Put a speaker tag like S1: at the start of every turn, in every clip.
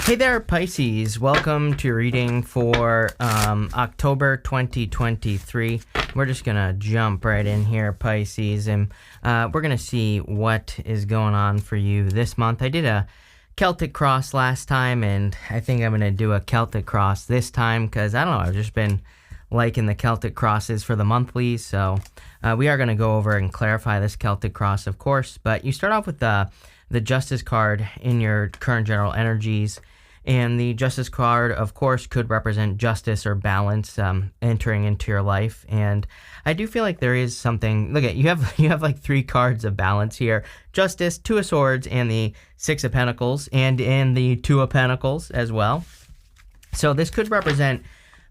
S1: Hey there, Pisces. Welcome to your reading for October 2023. We're just going to jump right in here, Pisces, and we're going to see what is going on for you this month. I did a Celtic Cross last time, and I think I'm going to do a Celtic Cross this time because, I don't know, I've just been liking the Celtic Crosses for the monthlies, so we are going to go over and clarify this Celtic Cross, of course, but you start off with the Justice card in your current general energies. And the Justice card, of course, could represent justice or balance entering into your life. And I do feel like there is something. Look at you have like three cards of balance here: Justice, Two of Swords, and the Six of Pentacles, and in the Two of Pentacles as well. So this could represent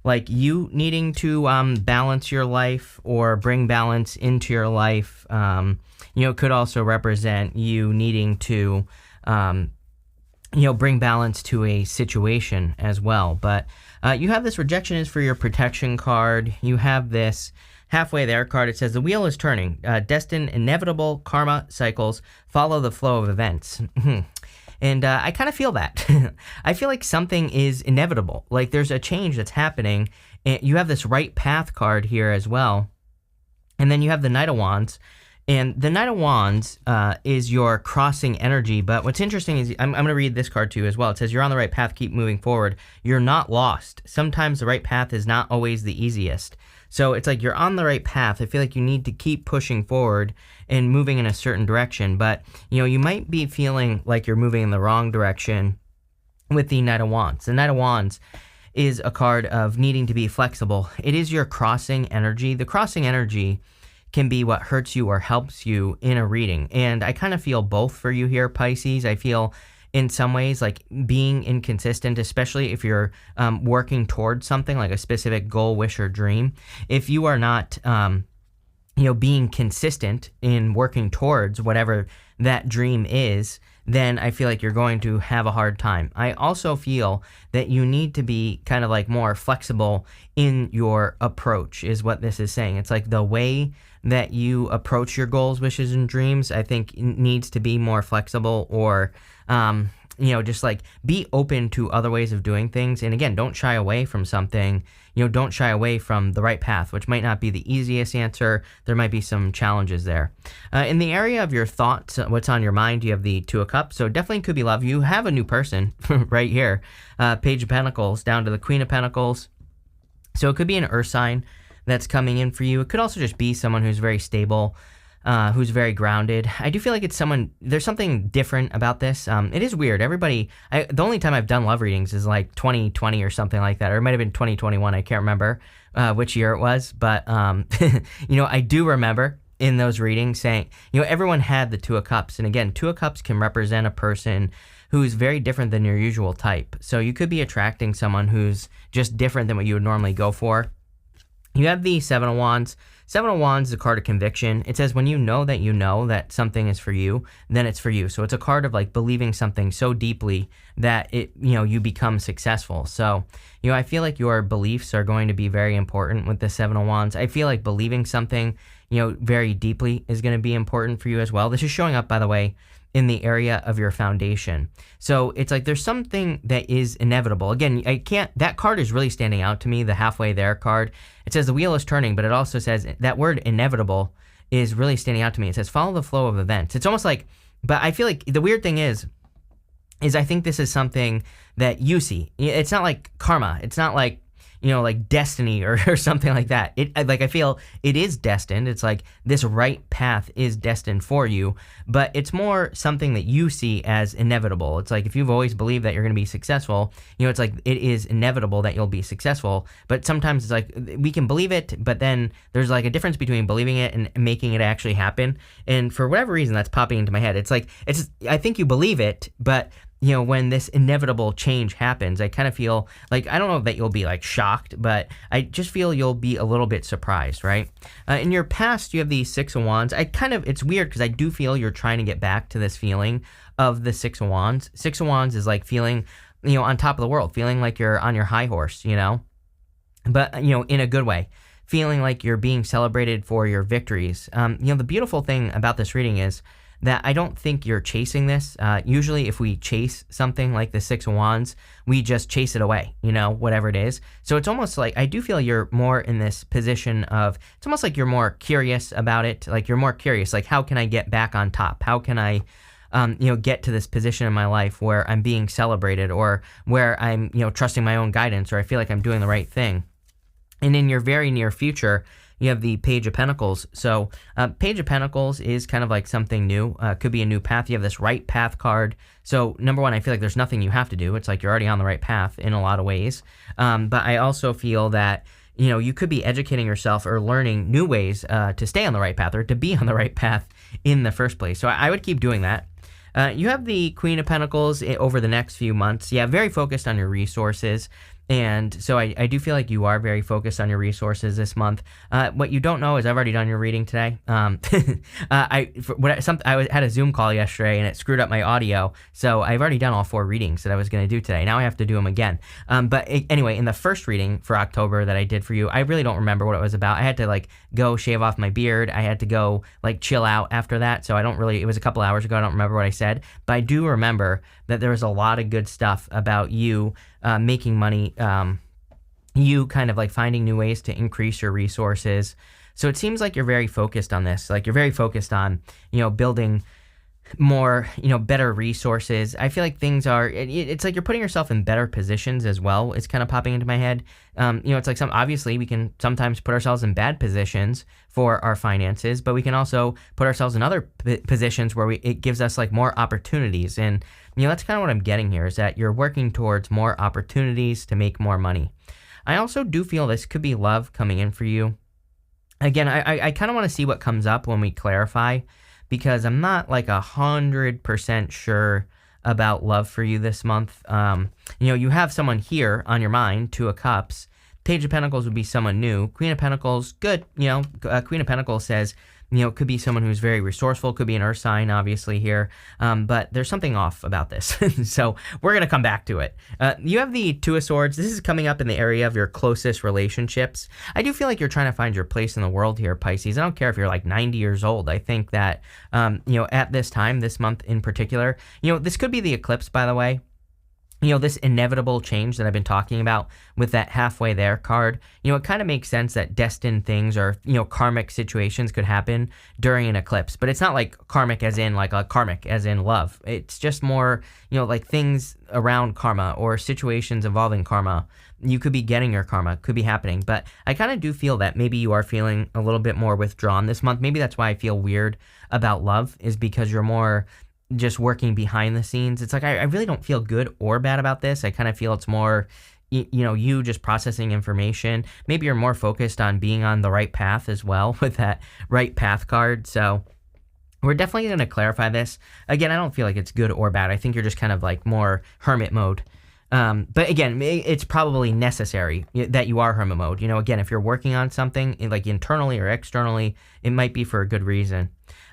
S1: like you needing to balance your life or bring balance into your life. It could also represent you needing to bring balance to a situation as well. But you have this rejection is for your protection card. You have this halfway there card. It says the wheel is turning. Destined, inevitable karma cycles follow the flow of events. And I kind of feel that. I feel like something is inevitable. Like there's a change that's happening. And you have this right path card here as well. And then you have the Knight of Wands. And the Knight of Wands is your crossing energy, but what's interesting is, I'm going to read this card too as well. It says, you're on the right path, keep moving forward. You're not lost. Sometimes the right path is not always the easiest. So it's like you're on the right path. I feel like you need to keep pushing forward and moving in a certain direction, but you might be feeling like you're moving in the wrong direction with the Knight of Wands. The Knight of Wands is a card of needing to be flexible. It is your crossing energy. The crossing energy can be what hurts you or helps you in a reading. And I kind of feel both for you here, Pisces. I feel in some ways like being inconsistent, especially if you're working towards something like a specific goal, wish, or dream. If you are not, being consistent in working towards whatever that dream is, then I feel like you're going to have a hard time. I also feel that you need to be kind of like more flexible in your approach is what this is saying. It's like the way that you approach your goals, wishes, and dreams, I think needs to be more flexible or, just like be open to other ways of doing things. And again, don't shy away from something. Don't shy away from the right path, which might not be the easiest answer. There might be some challenges there. In the area of your thoughts, what's on your mind, you have the Two of Cups. So definitely could be love. You have a new person right here. Page of Pentacles down to the Queen of Pentacles. So it could be an earth sign that's coming in for you. It could also just be someone who's very stable, who's very grounded. I do feel like it's someone, there's something different about this. It is weird. The only time I've done love readings is like 2020 or something like that, or it might have been 2021. I can't remember which year it was, but, I do remember in those readings saying, everyone had the Two of Cups. And again, Two of Cups can represent a person who's very different than your usual type. So you could be attracting someone who's just different than what you would normally go for. You have the Seven of Wands. Seven of Wands is a card of conviction. It says when you know that something is for you, then it's for you. So it's a card of like believing something so deeply that it, you become successful. So, I feel like your beliefs are going to be very important with the Seven of Wands. I feel like believing something, very deeply is going to be important for you as well. This is showing up, by the way, in the area of your foundation. So it's like there's something that is inevitable. Again, that card is really standing out to me, the halfway there card. It says the wheel is turning, but it also says that word inevitable is really standing out to me. It says follow the flow of events. It's almost like, but I feel like the weird thing is I think this is something that you see. It's not like karma. It's not like, like destiny or something like that. I feel it is destined. It's like this right path is destined for you, but it's more something that you see as inevitable. It's like if you've always believed that you're going to be successful, it's like it is inevitable that you'll be successful. But sometimes it's like we can believe it, but then there's like a difference between believing it and making it actually happen. And for whatever reason, that's popping into my head. It's like I think you believe it, but when this inevitable change happens, I kind of feel like, I don't know that you'll be like shocked, but I just feel you'll be a little bit surprised, right? In your past, you have the Six of Wands. It's weird because I do feel you're trying to get back to this feeling of the Six of Wands. Six of Wands is like feeling, on top of the world, feeling like you're on your high horse, but, in a good way. Feeling like you're being celebrated for your victories. The beautiful thing about this reading is that I don't think you're chasing this. Usually if we chase something like the Six of Wands, we just chase it away, whatever it is. So it's almost like, I do feel you're more in this position of, it's almost like you're more curious about it. Like you're more curious, like how can I get back on top? How can I get to this position in my life where I'm being celebrated, or where I'm, trusting my own guidance, or I feel like I'm doing the right thing. And in your very near future, you have the Page of Pentacles. So Page of Pentacles is kind of like something new. Could be a new path. You have this right path card. So number one, I feel like there's nothing you have to do. It's like you're already on the right path in a lot of ways. But I also feel that, you could be educating yourself or learning new ways to stay on the right path, or to be on the right path in the first place. So I would keep doing that. You have the Queen of Pentacles over the next few months. Yeah, very focused on your resources. And so I do feel like you are very focused on your resources this month. What you don't know is I've already done your reading today. I had a Zoom call yesterday and it screwed up my audio. So I've already done all 4 readings that I was going to do today. Now I have to do them again. Anyway, in the first reading for October that I did for you, I really don't remember what it was about. I had to go shave off my beard. I had to go chill out after that. So it was a couple hours ago. I don't remember what I said, but I do remember that there was a lot of good stuff about you making money, you kind of finding new ways to increase your resources. So it seems like you're very focused on this. Like you're very focused on, building more, better resources. I feel like things are, it's like you're putting yourself in better positions as well. It's kind of popping into my head. It's like obviously we can sometimes put ourselves in bad positions for our finances, but we can also put ourselves in other positions where it gives us more opportunities. And, that's kind of what I'm getting here, is that you're working towards more opportunities to make more money. I also do feel this could be love coming in for you. Again, I kind of want to see what comes up when we clarify, because I'm not 100% sure about love for you this month. You have someone here on your mind, 2 of Cups. Page of Pentacles would be someone new. Queen of Pentacles, good. Queen of Pentacles says, it could be someone who's very resourceful, could be an earth sign, obviously, here. But there's something off about this. So we're going to come back to it. You have the 2 of Swords. This is coming up in the area of your closest relationships. I do feel like you're trying to find your place in the world here, Pisces. I don't care if you're 90 years old. I think that, at this time, this month in particular, this could be the eclipse, by the way. This inevitable change that I've been talking about with that halfway there card, it kind of makes sense that destined things or, karmic situations could happen during an eclipse. But it's not karmic as in karmic as in love. It's just more, things around karma or situations involving karma. You could be getting your karma, could be happening. But I kind of do feel that maybe you are feeling a little bit more withdrawn this month. Maybe that's why I feel weird about love, is because you're more just working behind the scenes. It's I really don't feel good or bad about this. I kind of feel it's more, you just processing information. Maybe you're more focused on being on the right path as well with that right path card. So we're definitely going to clarify this. Again, I don't feel like it's good or bad. I think you're just kind of more hermit mode. But again, it's probably necessary that you are hermit mode. Again, if you're working on something internally or externally, it might be for a good reason.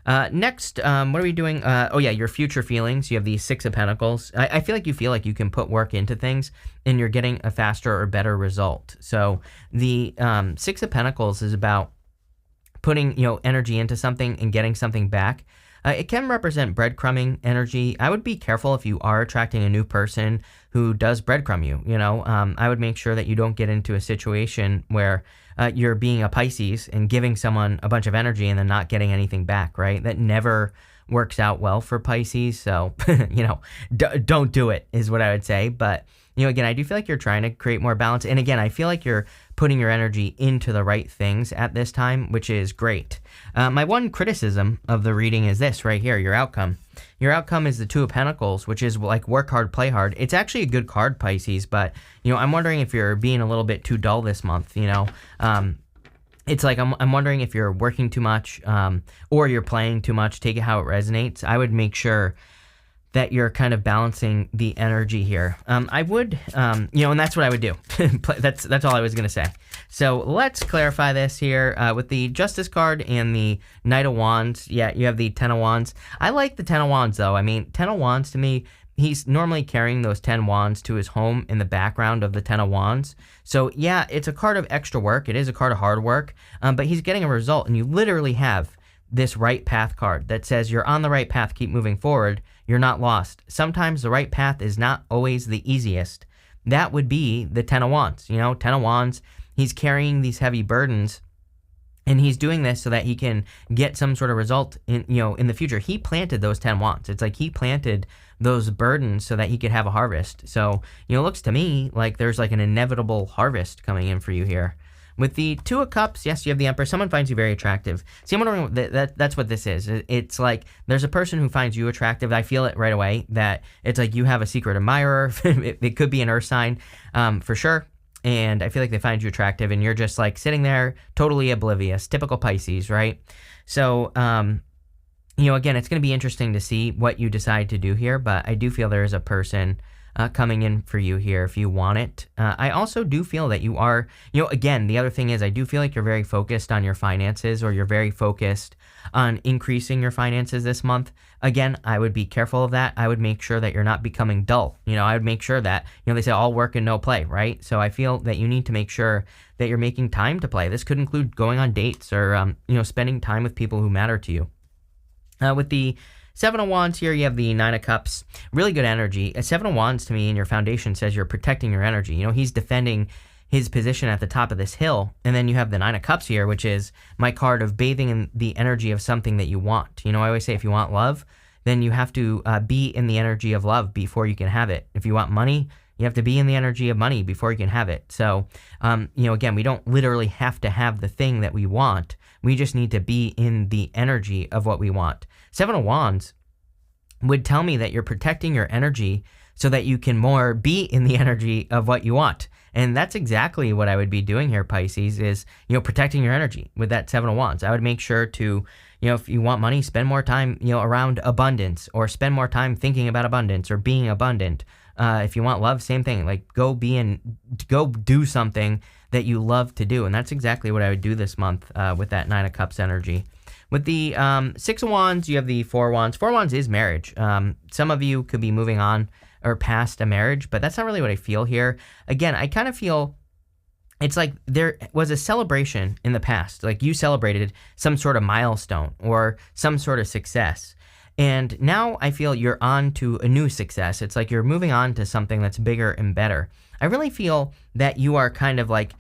S1: Next, what are we doing? Your future feelings. You have the 6 of Pentacles. I feel like you can put work into things and you're getting a faster or better result. So the 6 of Pentacles is about putting, energy into something and getting something back. It can represent breadcrumbing energy. I would be careful if you are attracting a new person who does breadcrumb you. I would make sure that you don't get into a situation where you're being a Pisces and giving someone a bunch of energy and then not getting anything back, right? That never works out well for Pisces. So, don't do it is what I would say. But, again, I do feel like you're trying to create more balance. And again, I feel like you're putting your energy into the right things at this time, which is great. My one criticism of the reading is this right here, your outcome. Your outcome is the 2 of Pentacles, which is work hard, play hard. It's actually a good card, Pisces, but, I'm wondering if you're being a little bit too dull this month, It's I'm wondering if you're working too much or you're playing too much. Take it how it resonates. I would make sure that you're kind of balancing the energy here. I would, and that's what I would do. That's all I was going to say. So let's clarify this here with the Justice card and the Knight of Wands. Yeah, you have the 10 of Wands. I like the 10 of Wands, though. 10 of Wands to me, he's normally carrying those 10 wands to his home in the background of the 10 of Wands. So yeah, it's a card of extra work. It is a card of hard work, but he's getting a result, and you literally have this right path card that says you're on the right path, keep moving forward, you're not lost. Sometimes the right path is not always the easiest. That would be the Ten of Wands. You know, Ten of Wands, he's carrying these heavy burdens, and he's doing this so that he can get some sort of result in, you know, in the future. He planted those 10 wands. It's like he planted those burdens so that he could have a harvest. So, you know, it looks to me like there's like an inevitable harvest coming in for you here. With the Two of Cups, yes, you have the Emperor. Someone finds you very attractive. See, I'm wondering, that's what this is. It's like there's a person who finds you attractive. I feel it right away that it's like you have a secret admirer. It could be an earth sign for sure. And I feel like they find you attractive, and you're just like sitting there totally oblivious. Typical Pisces, right? So, you know, again, it's going to be interesting to see what you decide to do here, but I do feel there is a person coming in for you here if you want it. I also do feel that you are, you know, again, the other thing is I do feel like you're very focused on your finances, or you're very focused on increasing your finances this month. Again, I would be careful of that. I would make sure that you're not becoming dull. You know, I would make sure that, you know, they say all work and no play, right? So I feel that you need to make sure that you're making time to play. This could include going on dates or, you know, spending time with people who matter to you. With the Seven of Wands here, you have the Nine of Cups. Really good energy. A Seven of Wands to me in your foundation says you're protecting your energy. You know, he's defending his position at the top of this hill. And then you have the Nine of Cups here, which is my card of bathing in the energy of something that you want. You know, I always say if you want love, then you have to be in the energy of love before you can have it. If you want money, you have to be in the energy of money before you can have it. So, you know, again, we don't literally have to have the thing that we want. We just need to be in the energy of what we want. Seven of Wands would tell me that you're protecting your energy so that you can more be in the energy of what you want. And that's exactly what I would be doing here, Pisces, is, you know, protecting your energy with that Seven of Wands. I would make sure to, you know, if you want money, spend more time, you know, around abundance, or spend more time thinking about abundance or being abundant. If you want love, same thing, like go do something that you love to do. And that's exactly what I would do this month with that Nine of Cups energy. With the Six of Wands, you have the Four of Wands. Four of Wands is marriage. Some of you could be moving on or past a marriage, but that's not really what I feel here. Again, I kind of feel it's like there was a celebration in the past. Like you celebrated some sort of milestone or some sort of success. And now I feel you're on to a new success. It's like you're moving on to something that's bigger and better. I really feel that you are kind of like,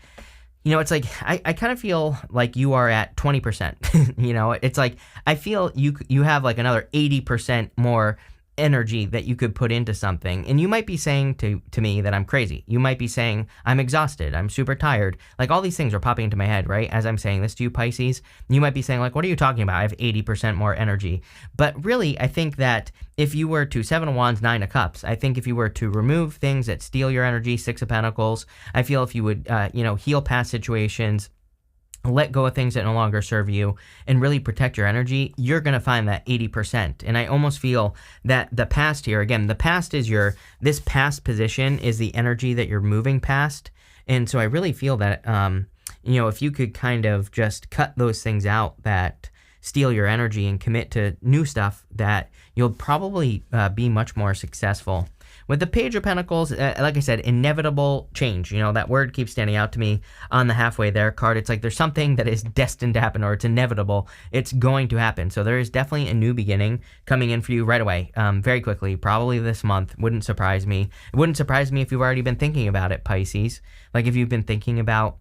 S1: you know, it's like I kind of feel like you are at 20%. You know, it's like I feel you have like another 80% more energy that you could put into something. And you might be saying to me that I'm crazy. You might be saying I'm exhausted, I'm super tired. Like all these things are popping into my head, right? As I'm saying this to you, Pisces, you might be saying like, what are you talking about? I have 80% more energy. But really, I think that if you were to Seven of Wands, Nine of Cups, I think if you were to remove things that steal your energy, Six of Pentacles, I feel if you would, you know, heal past situations, let go of things that no longer serve you, and really protect your energy, you're going to find that 80%. And I almost feel that the past here, again, the past is this past position is the energy that you're moving past. And so I really feel that, you know, if you could kind of just cut those things out that steal your energy and commit to new stuff, that you'll probably be much more successful. With the Page of Pentacles, like I said, inevitable change. You know, that word keeps standing out to me on the halfway there card. It's like there's something that is destined to happen, or it's inevitable. It's going to happen. So there is definitely a new beginning coming in for you right away, very quickly, probably this month. Wouldn't surprise me. It wouldn't surprise me if you've already been thinking about it, Pisces. Like if you've been thinking about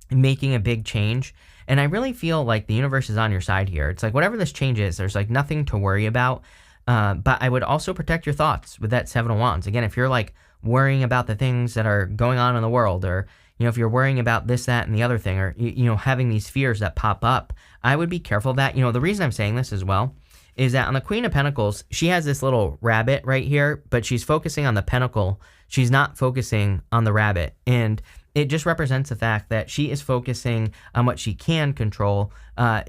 S1: making a big change. And I really feel like the universe is on your side here. It's like whatever this change is, there's like nothing to worry about. But I would also protect your thoughts with that Seven of Wands. Again, if you're like worrying about the things that are going on in the world, or, you know, if you're worrying about this, that, and the other thing, or, you know, having these fears that pop up, I would be careful of that. You know, the reason I'm saying this as well is that on the Queen of Pentacles, she has this little rabbit right here, but she's focusing on the pentacle. She's not focusing on the rabbit. And it just represents the fact that she is focusing on what she can control.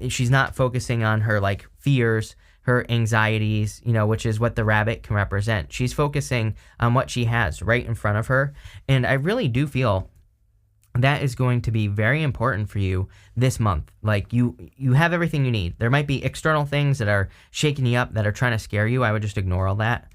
S1: She's not focusing on her like fears, her anxieties, you know, which is what the rabbit can represent. She's focusing on what she has right in front of her. And I really do feel that is going to be very important for you this month. Like you have everything you need. There might be external things that are shaking you up, that are trying to scare you. I would just ignore all that.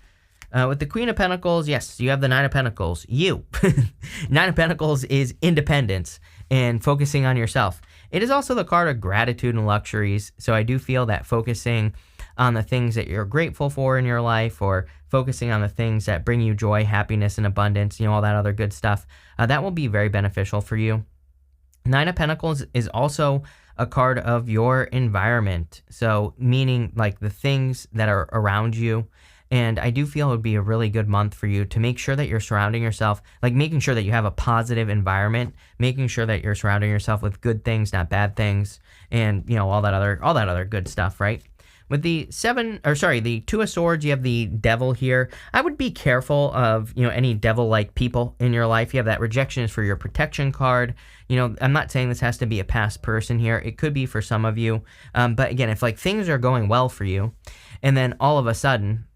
S1: With the Queen of Pentacles, yes, you have the Nine of Pentacles. Nine of Pentacles is independence and focusing on yourself. It is also the card of gratitude and luxuries. So I do feel that focusing on the things that you're grateful for in your life, or focusing on the things that bring you joy, happiness, and abundance, all that other good stuff, that will be very beneficial for you. Nine of Pentacles is also a card of your environment. So meaning like the things that are around you. And I do feel it would be a really good month for you to make sure that you're surrounding yourself, like making sure that you have a positive environment, making sure that you're surrounding yourself with good things, not bad things, and all that other good stuff, right? With the the Two of Swords, you have the Devil here. I would be careful of, any devil-like people in your life. You have that rejection is for your protection card. I'm not saying this has to be a past person here. It could be for some of you. But again, if like things are going well for you, and then all of a sudden,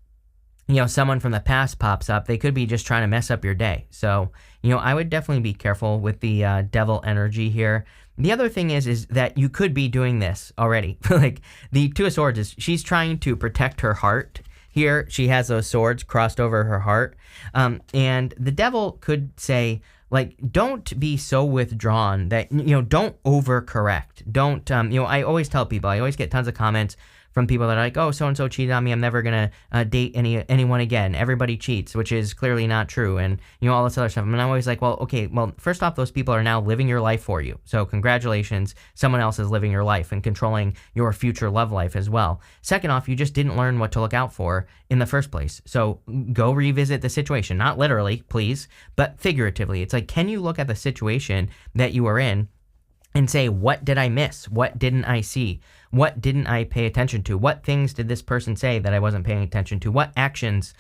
S1: someone from the past pops up, they could be just trying to mess up your day. So, I would definitely be careful with the devil energy here. The other thing is that you could be doing this already. Like the Two of Swords is she's trying to protect her heart. Here, she has those swords crossed over her heart. And the devil could say, like, don't be so withdrawn that, don't overcorrect. Don't, I always tell people, I always get tons of comments from people that are like, oh, so-and-so cheated on me, I'm never going to date anyone again. Everybody cheats, which is clearly not true, and, all this other stuff. And I'm always like, well, okay, first off, those people are now living your life for you. So congratulations, someone else is living your life and controlling your future love life as well. Second off, you just didn't learn what to look out for in the first place. So go revisit the situation, not literally, please, but figuratively. It's like, can you look at the situation that you are in and say, what did I miss? What didn't I see? What didn't I pay attention to? What things did this person say that I wasn't paying attention to? What actions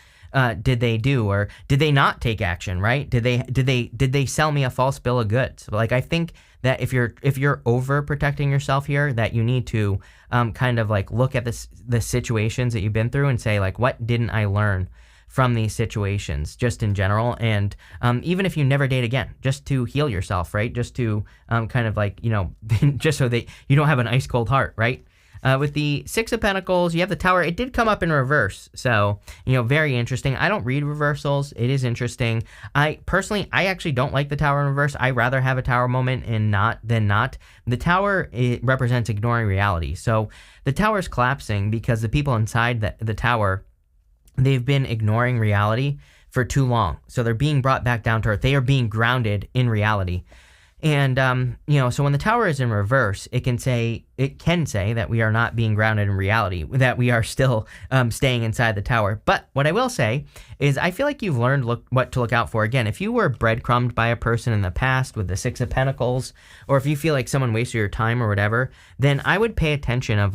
S1: did they do, or did they not take action? Right? Did they sell me a false bill of goods? Like, I think that if you're overprotecting yourself here, that you need to kind of like look at the situations that you've been through and say, like, what didn't I learn from these situations, just in general, and even if you never date again, just to heal yourself, right? Just to kind of like, just so that you don't have an ice cold heart, right? With the Six of Pentacles, you have the Tower. It did come up in reverse, so, very interesting. I don't read reversals. It is interesting. I actually don't like the Tower in reverse. I rather have a Tower moment than not. The Tower, it represents ignoring reality. So the Tower is collapsing because the people inside the Tower, they've been ignoring reality for too long. So they're being brought back down to earth. They are being grounded in reality. And, so when the Tower is in reverse, it can say that we are not being grounded in reality, that we are still staying inside the Tower. But what I will say is I feel like you've learned what to look out for. Again, if you were breadcrumbed by a person in the past with the Six of Pentacles, or if you feel like someone wasted your time or whatever, then I would pay attention of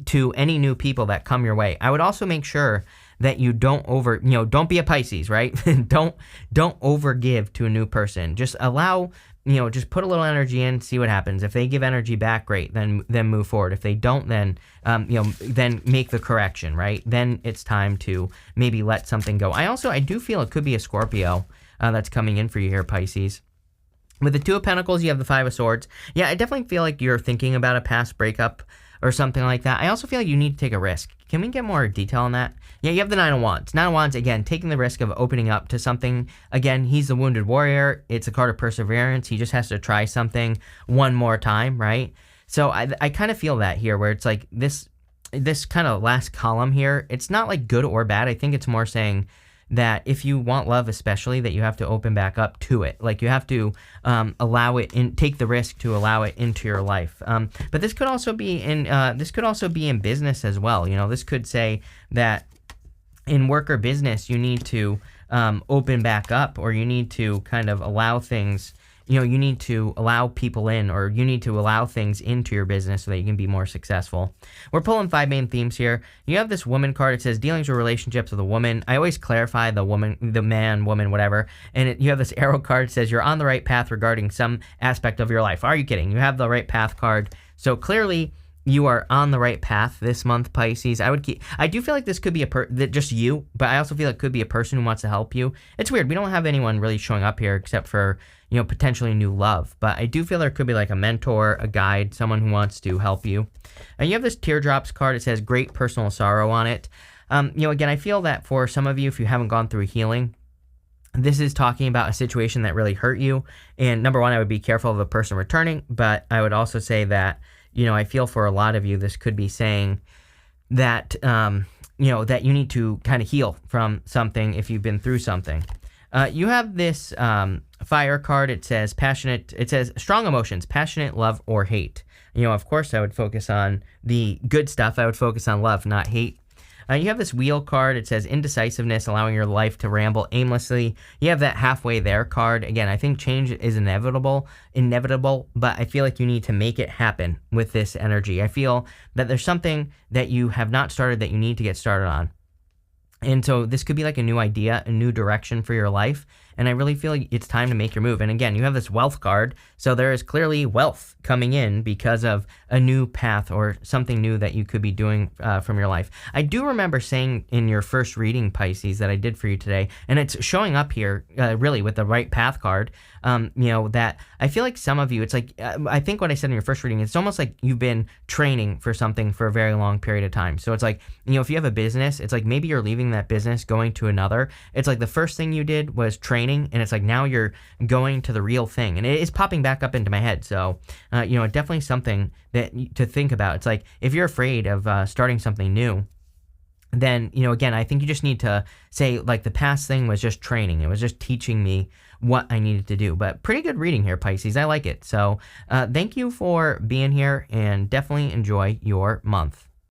S1: to any new people that come your way. I would also make sure that you don't don't be a Pisces, right? don't overgive to a new person. Just allow, just put a little energy in, see what happens. If they give energy back, great, then move forward. If they don't, then, then make the correction, right? Then it's time to maybe let something go. I do feel it could be a Scorpio that's coming in for you here, Pisces. With the Two of Pentacles, you have the Five of Swords. Yeah, I definitely feel like you're thinking about a past breakup or something like that. I also feel like you need to take a risk. Can we get more detail on that? Yeah, you have the Nine of Wands. Nine of Wands, again, taking the risk of opening up to something. Again, he's the wounded warrior. It's a card of perseverance. He just has to try something one more time, right? So I kind of feel that here, where it's like this kind of last column here, it's not like good or bad. I think it's more saying that if you want love, especially, that you have to open back up to it. Like, you have to allow it in, take the risk to allow it into your life. But this could also be in business as well. This could say that in work or business, you need to open back up, or you need to kind of allow things. You need to allow people in, or you need to allow things into your business so that you can be more successful. We're pulling 5 main themes here. You have this woman card. It says dealings with relationships with a woman. I always clarify the woman, the man, woman, whatever. And you have this arrow card. It says you're on the right path regarding some aspect of your life. Are you kidding? You have the right path card. So clearly, you are on the right path this month, Pisces. I do feel like this could be just you, but I also feel it could be a person who wants to help you. It's weird. We don't have anyone really showing up here except for, potentially new love. But I do feel there could be like a mentor, a guide, someone who wants to help you. And you have this teardrops card. It says great personal sorrow on it. Again, I feel that for some of you, if you haven't gone through healing, This is talking about a situation that really hurt you. And number one, I would be careful of a person returning, but I would also say that, I feel for a lot of you, this could be saying that, that you need to kind of heal from something if you've been through something. You have this fire card. It says strong emotions, passionate, love, or hate. Of course, I would focus on the good stuff. I would focus on love, not hate. You have this wheel card. It says indecisiveness, allowing your life to ramble aimlessly. You have that halfway there card. Again, I think change is inevitable, but I feel like you need to make it happen with this energy. I feel that there's something that you have not started that you need to get started on. And so this could be like a new idea, a new direction for your life. And I really feel like it's time to make your move. And again, you have this wealth card. So there is clearly wealth coming in because of a new path or something new that you could be doing from your life. I do remember saying in your first reading, Pisces, that I did for you today, and it's showing up here really with the right path card, that I feel like some of you, it's like, I think what I said in your first reading, it's almost like you've been training for something for a very long period of time. So it's like, if you have a business, it's like maybe you're leaving that business, going to another. It's like the first thing you did was training, and it's like now you're going to the real thing, and it is popping back up into my head. So, definitely something to think about. It's like if you're afraid of starting something new, then, again, I think you just need to say, like, the past thing was just training. It was just teaching me what I needed to do. But pretty good reading here, Pisces. I like it. So thank you for being here, and definitely enjoy your month.